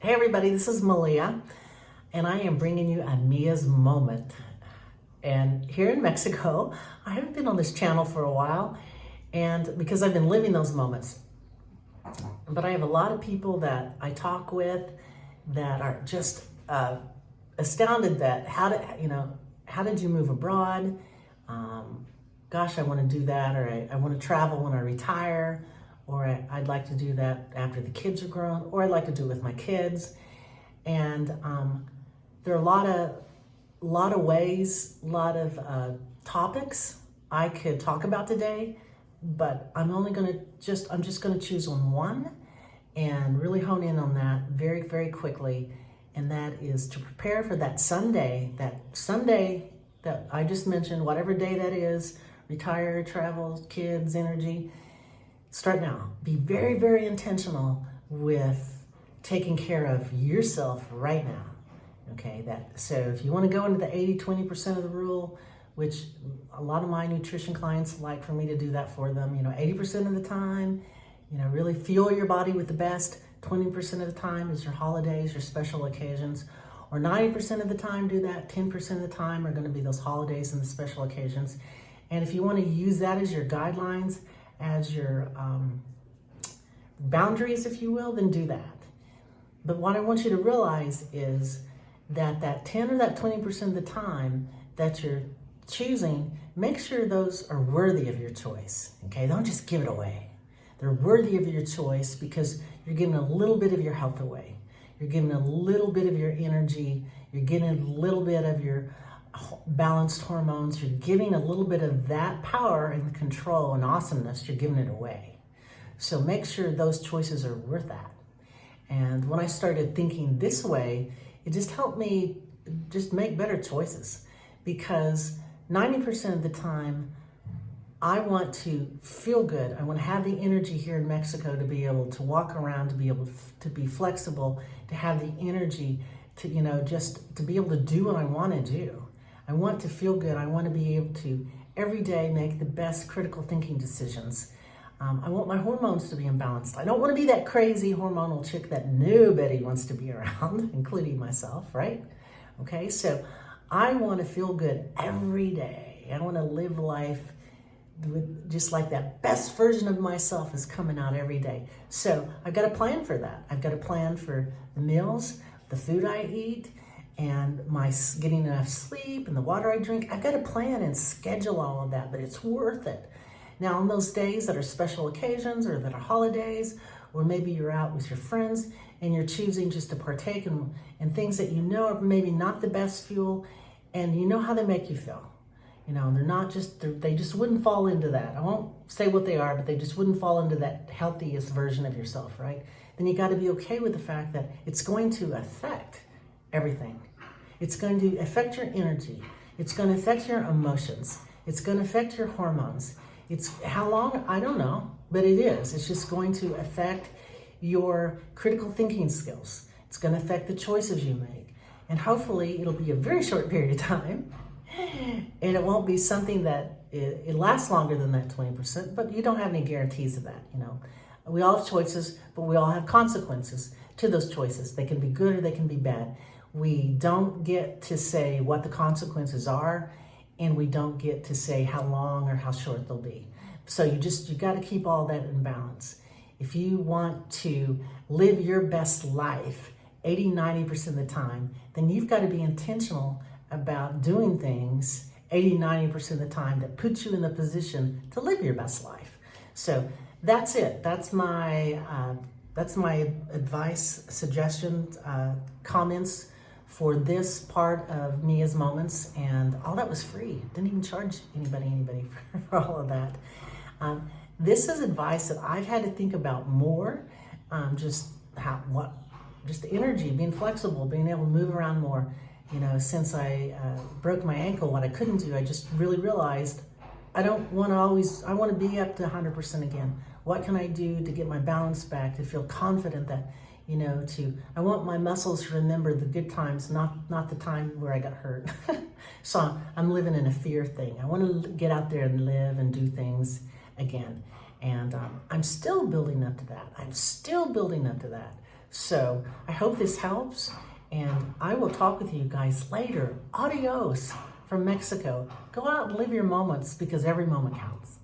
Hey everybody, this is Malia, and I am bringing you a Mia's Moment. And here in Mexico, I haven't been on this channel for a while, and because I've been living those moments. But I have a lot of people that I talk with that are just astounded that how did you move abroad? Gosh, I want to do that, or I want to travel when I retire, or I'd like to do that after the kids are grown, or I'd like to do it with my kids. And there are a lot of ways, a lot of topics I could talk about today, but I'm just gonna choose on one and really hone in on that very, very quickly. And that is to prepare for that Sunday that I just mentioned, whatever day that is, retire, travel, kids, energy. Start now. Be very, very intentional with taking care of yourself right now. Okay, so if you want to go into the 80-20% of the rule, which a lot of my nutrition clients like for me to do that for them, 80% of the time, really fuel your body with the best. 20% of the time is your holidays, your special occasions, or 90% of the time do that. 10% of the time are going to be those holidays and the special occasions. And if you want to use that as your guidelines, as your boundaries, if you will, then do that. But what I want you to realize is that 10 or that 20% of the time that you're choosing, make sure those are worthy of your choice. Okay, don't just give it away. They're worthy of your choice because you're giving a little bit of your health away. You're giving a little bit of your energy. You're getting a little bit of your balanced hormones. You're giving a little bit of that power and control and awesomeness. You're giving it away. So make sure those choices are worth that. And when I started thinking this way, it just helped me just make better choices, because 90% of the time I want to feel good. I want to have the energy here in Mexico to be able to walk around, to be able to be flexible, to have the energy to, just to be able to do what I want to do. I want to feel good. I want to be able to every day make the best critical thinking decisions. I want my hormones to be imbalanced. I don't want to be that crazy hormonal chick that nobody wants to be around, including myself, right? Okay, so I want to feel good every day. I want to live life with just like that best version of myself is coming out every day. So I've got a plan for that. I've got a plan for the meals, the food I eat, and my getting enough sleep and the water I drink. I've got to plan and schedule all of that, but it's worth it. Now, on those days that are special occasions or that are holidays, or maybe you're out with your friends and you're choosing just to partake in things that are maybe not the best fuel, and you know how they make you feel. They're not they just wouldn't fall into that. I won't say what they are, but they just wouldn't fall into that healthiest version of yourself, right? Then you got to be okay with the fact that it's going to affect everything. It's going to affect your energy. It's going to affect your emotions. It's going to affect your hormones. It's how long, I don't know, but it is. It's just going to affect your critical thinking skills. It's going to affect the choices you make. And hopefully it'll be a very short period of time. And it won't be something that it lasts longer than that 20%, but you don't have any guarantees of that. We all have choices, but we all have consequences to those choices. They can be good or they can be bad. We don't get to say what the consequences are, and we don't get to say how long or how short they'll be. So you got to keep all that in balance. If you want to live your best life 80-90% of the time, then you've got to be intentional about doing things 80-90% of the time that puts you in the position to live your best life. So that's it. That's my advice, suggestions, comments for this part of Mia's Moments, and all that was free. Didn't even charge anybody for all of that. This is advice that I've had to think about more. Just the energy, being flexible, being able to move around more. Since I broke my ankle, what I couldn't do, I just really realized I want to be up to 100% again. What can I do to get my balance back, to feel confident that, I want my muscles to remember the good times, not the time where I got hurt. So I'm living in a fear thing. I want to get out there and live and do things again. And I'm still building up to that. So I hope this helps, and I will talk with you guys later. Adios from Mexico. Go out and live your moments because every moment counts.